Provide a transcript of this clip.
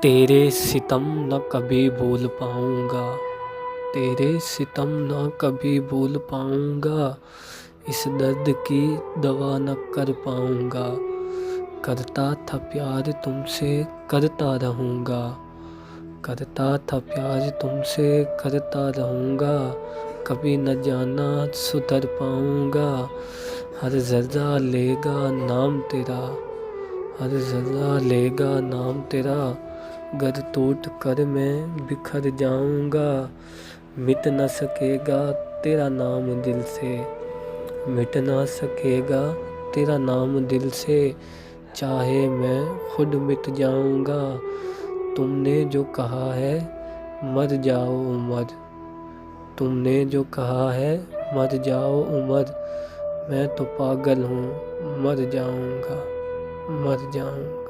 तेरे सितम न कभी भूल पाऊंगा, तेरे सितम न कभी भूल पाऊंगा, इस दर्द की दवा न कर पाऊंगा। करता था प्यार तुमसे करता रहूंगा, करता था प्यार तुमसे करता रहूंगा, कभी न जाना सुधर पाऊंगा। हर जर्रा लेगा नाम तेरा, हर जर्रा लेगा नाम तेरा, गर टूट कर मैं बिखर जाऊंगा। मिट न सकेगा तेरा नाम दिल से, मिट ना सकेगा तेरा नाम दिल से, चाहे मैं खुद मिट जाऊंगा। तुमने जो कहा है मर जाओ उमर, तुमने जो कहा है मर जाओ उमर, मैं तो पागल हूँ मर जाऊंगा, मर जाऊंगा।